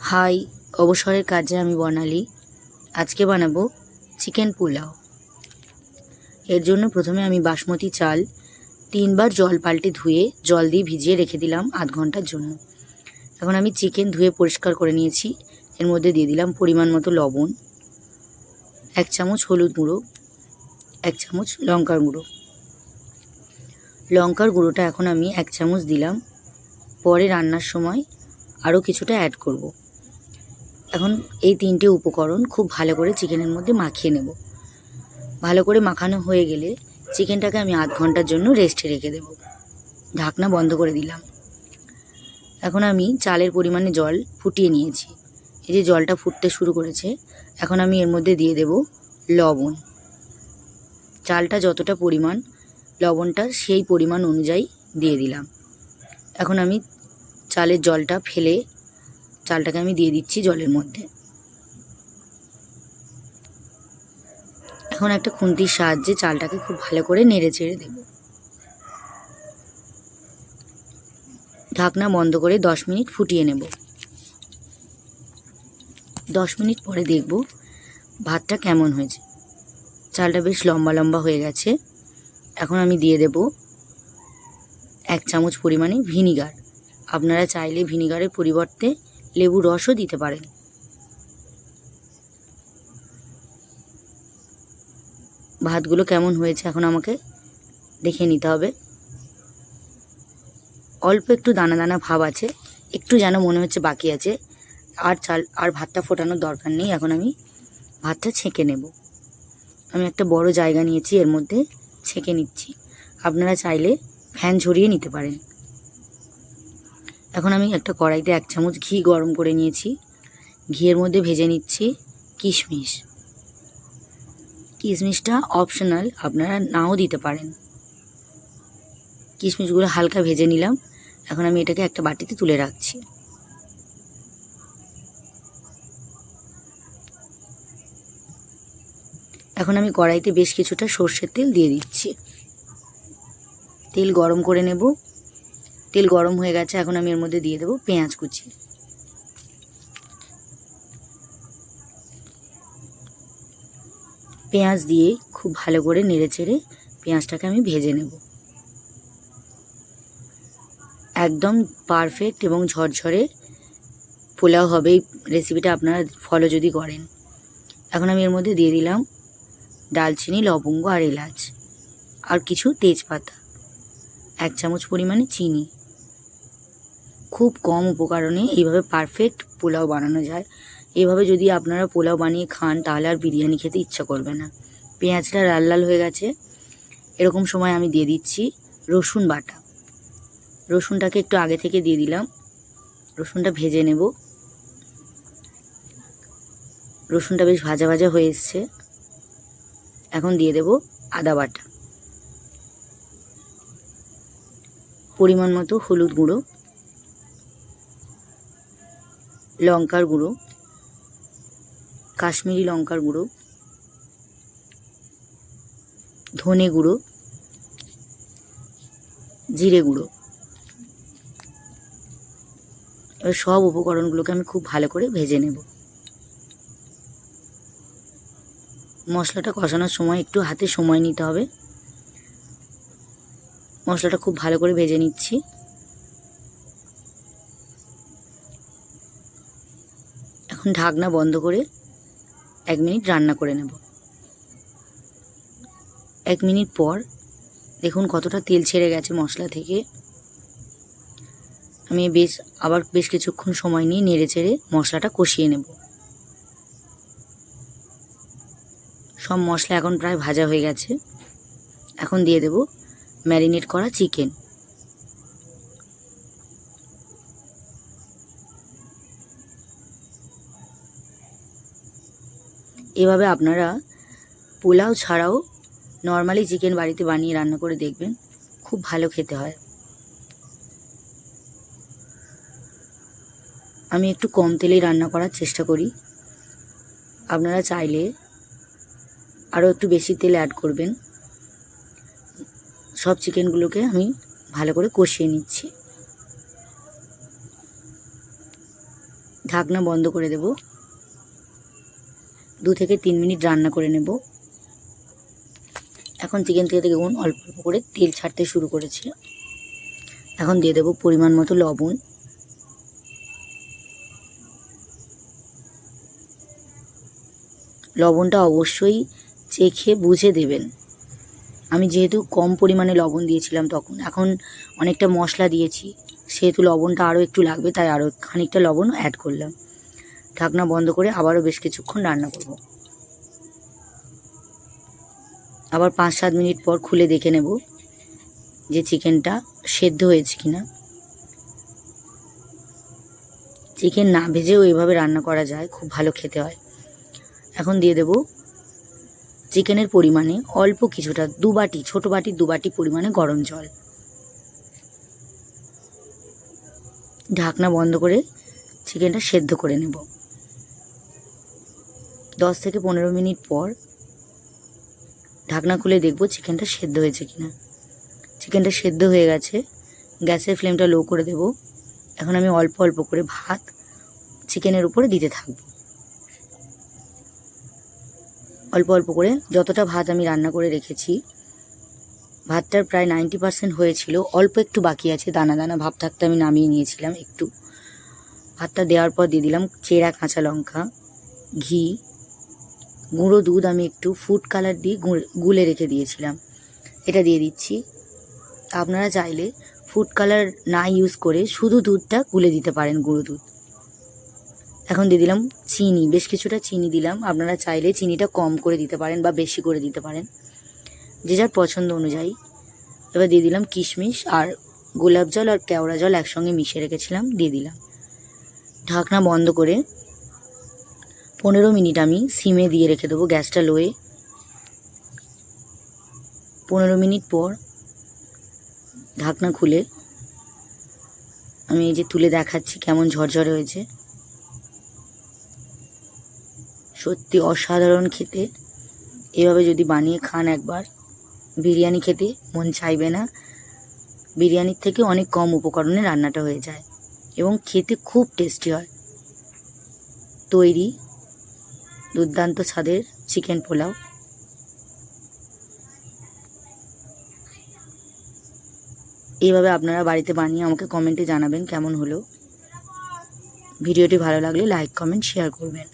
High, অবসরের কাজে আমি বর্ণালী। আজকে বানাবো চিকেন পোলাও। এর জন্য প্রথমে আমি বাসমতি চাল 3বার জল পাল্টে ধুয়ে জল দিয়ে ভিজিয়ে রেখে দিলাম আধ ঘন্টার জন্য। এখন আমি চিকেন ধুয়ে পরিষ্কার করে নিয়েছি। এর মধ্যে দিয়ে দিলাম পরিমাণ মতো লবণ, 1 চামচ হলুদ গুঁড়ো, 1 চামচ লঙ্কার গুঁড়ো। লঙ্কার গুঁড়োটা এখন আমি 1 চামচ দিলাম, পরে রান্নার সময় আরও কিছুটা অ্যাড করব। এখন এই 3টে উপকরণ খুব ভালো করে চিকেনের মধ্যে মাখিয়ে নেব। ভালো করে মাখানো হয়ে গেলে চিকেনটাকে আমি আধ ঘন্টার জন্য রেস্টে রেখে দেব। ঢাকনা বন্ধ করে দিলাম। এখন আমি চালের পরিমাণে জল ফুটিয়ে নিয়েছি। এই যে জলটা ফুটতে শুরু করেছে, এখন আমি এর মধ্যে দিয়ে দেব লবণ। চালটা যতটা পরিমাণ, লবণটা সেই পরিমাণ অনুযায়ী দিয়ে দিলাম। এখন আমি চালের জলটা ফেলে চালটাকে আমি দিয়ে দিচ্ছি জলের মধ্যে। এখন একটা খুন্তির সাহায্যে চালটাকে খুব ভালো করে নেড়ে চেড়ে দেব। ঢাকনা বন্ধ করে 10 মিনিট ফুটিয়ে নেব। 10 মিনিট পরে দেখব ভাতটা কেমন হয়েছে। চালটা বেশ লম্বা লম্বা হয়ে গেছে। এখন আমি দিয়ে দেব 1 চামচ পরিমাণে ভিনিগার। আপনারা চাইলে ভিনিগারের পরিবর্তে লেবুর রসও দিতে পারেন। ভাতগুলো কেমন হয়েছে এখন আমাকে দেখে নিতে হবে। অল্প একটু দানা দানা ভাব আছে, একটু যেন মনে হচ্ছে বাকি আছে। আর ভাতটা ফোটানোর দরকার নেই। এখন আমি ভাতটা ছেঁকে নেব। আমি একটা বড় জায়গা নিয়েছি, এর মধ্যে ছেঁকে নিচ্ছি। আপনারা চাইলে ফ্যান ঝরিয়ে নিতে পারেন। এখন আমি একটা কড়াইতে 1 চামচ ঘি গরম করে নিয়েছি। ঘিয়ের মধ্যে ভেজে নিচ্ছি কিশমিশ। কিশমিশটা অপশনাল, আপনারা নাও দিতে পারেন। কিশমিশগুলো হালকা ভেজে নিলাম। এখন আমি এটাকে একটা বাটিতে তুলে রাখছি। এখন আমি কড়াইতে বেশ কিছুটা সর্ষের তেল দিয়ে দিচ্ছি। তেল গরম করে নেব। তেল গরম হয়ে গেছে, এখন আমি এর মধ্যে দিয়ে দেব পেঁয়াজ কুচি। পেঁয়াজ দিয়ে খুব ভালো করে নেড়ে চেড়ে পেঁয়াজটাকে আমি ভেজে নেব। একদম পারফেক্ট এবং ঝরঝরে পোলাও হবে এই রেসিপিটা আপনারা ফলো যদি করেন। এখন আমি এর মধ্যে দিয়ে দিলাম দালচিনি, লবঙ্গ আর এলাচ, আর কিছু তেজপাতা, 1 চামচ পরিমাণে চিনি। খুব কম উপকরণে এইভাবে পারফেক্ট পোলাও বানানো যায়। এইভাবে যদি আপনারা পোলাও বানিয়ে খান তাহলে আর বিরিয়ানি খেতে ইচ্ছা করবে না। পেঁয়াজটা লাল লাল হয়ে গেছে, এরকম সময় আমি দিয়ে দিচ্ছি রসুন বাটা। রসুনটাকে একটু আগে থেকে দিয়ে দিলাম। রসুনটা ভেজে নেব। রসুনটা বেশ ভাজা ভাজা হয়ে এসছে। এখন দিয়ে দেব আদা বাটা, পরিমাণ মতো হলুদ গুঁড়ো, লঙ্কার গুঁড়ো, কাশ্মীরি লঙ্কার গুঁড়ো, ধনে গুঁড়ো, জিরে গুঁড়ো। এবার সব উপকরণগুলোকে আমি খুব ভালো করে ভেজে নেব। মশলাটা কষানোর সময় একটু হাতে সময় নিতে হবে। মশলাটা খুব ভালো করে ভেজে নিচ্ছি। এখন ঢাকনা বন্ধ করে 1 মিনিট রান্না করে নেব। 1 মিনিট পর দেখুন কতটা তেল ছেড়ে গেছে মশলা থেকে। আমি আবার বেশ কিছুক্ষণ সময় নিয়ে নেড়ে চেড়ে মশলাটা কষিয়ে নেব। সব মশলা এখন প্রায় ভাজা হয়ে গেছে। এখন দিয়ে দেব ম্যারিনেট করা চিকেন। এভাবে আপনারা পোলাও ছাড়াও নর্মালি চিকেন বাড়িতে বানিয়ে রান্না করে দেখবেন, খুব ভালো খেতে হয়। আমি একটু কম তেলেই রান্না করার চেষ্টা করি। আপনারা চাইলে আরও একটু বেশি তেল অ্যাড করবেন। সব চিকেনগুলোকে আমি ভালো করে কষিয়ে নিচ্ছি। ঢাকনা বন্ধ করে দেব। 2 থেকে 3 মিনিট রান্না করে নেব। এখন চিকেন থেকে দেখুন অল্প অল্প করে তেল ছাড়তে শুরু করেছে। এখন দিয়ে দেব পরিমাণ মতো লবণ। লবণটা অবশ্যই চেখে বুঝে দেবেন। আমি যেহেতু কম পরিমাণে লবণ দিয়েছিলাম তখন, এখন অনেকটা মশলা দিয়েছি সেহেতু লবণটা আরও একটু লাগবে, তাই আরও খানিকটা লবণ অ্যাড করলাম। ঢাকনা বন্ধ করে আবারও বেশ কিছুক্ষণ রান্না করব। আবার 5-7 মিনিট পর খুলে দেখে নেব যে চিকেনটা সেদ্ধ হয়েছে কিনা। চিকেন না ভেজেও এভাবে রান্না করা যায়, খুব ভালো খেতে হয়। এখন দিয়ে দেব চিকেনের পরিমাণে অল্প কিছুটা, 2 বাটি, ছোট বাটির 2 বাটি পরিমাণে গরম জল। ঢাকনা বন্ধ করে চিকেনটা সেদ্ধ করে নেব। 10 থেকে 15 মিনিট পর ঢাকনা খুলে দেখব চিকেনটা সেদ্ধ হয়েছে কিনা। চিকেনটা সেদ্ধ হয়ে গেছে। গ্যাসের ফ্লেমটা লো করে দেব। এখন আমি অল্প অল্প করে ভাত চিকেনের উপরে দিতে থাকব। অল্প অল্প করে যতটা ভাত আমি রান্না করে রেখেছি, ভাতটার প্রায় 90% হয়েছিল, অল্প একটু বাকি আছে, দানা দানা ভাব থাকতে আমি নামিয়ে নিয়েছিলাম। একটু ভাতটা দেওয়ার পর দিয়ে দিলাম চেরা কাঁচা লঙ্কা, ঘি, গুঁড়ো দুধ আমি একটু ফুড কালার দিয়ে গুলে রেখে দিয়েছিলাম, এটা দিয়ে দিচ্ছি। আপনারা চাইলে ফুড কালার না ইউজ করে শুধু দুধটা গুলে দিতে পারেন, গুঁড়ো দুধ। এখন দিয়ে দিলাম চিনি, বেশ কিছুটা চিনি দিলাম। আপনারা চাইলে চিনিটা কম করে দিতে পারেন বা বেশি করে দিতে পারেন, যে যার পছন্দ অনুযায়ী। এবার দিয়ে দিলাম কিশমিশ আর গোলাপ জল আর কেওড়া জল একসঙ্গে মিশিয়ে রেখেছিলাম, দিয়ে দিলাম। ঢাকনা বন্ধ করে 15 মিনিট আমি সিমে দিয়ে রেখে দেবো, গ্যাসটা লোয়ে। 15 মিনিট পর ঢাকনা খুলে আমি এই যে তুলে দেখাচ্ছি কেমন ঝরঝরে হয়েছে। সত্যি অসাধারণ খেতে। এভাবে যদি বানিয়ে খান একবার, বিরিয়ানি খেতে মন চাইবে না। বিরিয়ানির থেকে অনেক কম উপকরণে রান্নাটা হয়ে যায় এবং খেতে খুব টেস্টি হয়। তৈরি দুর্দান্ত স্বাদের চিকেন পোলাও। এইভাবে আপনারা বাড়িতে বানিয়ে আমাকে কমেন্টে জানাবেন কেমন হলো। ভিডিওটি ভালো লাগলে লাইক, কমেন্ট, শেয়ার করবেন।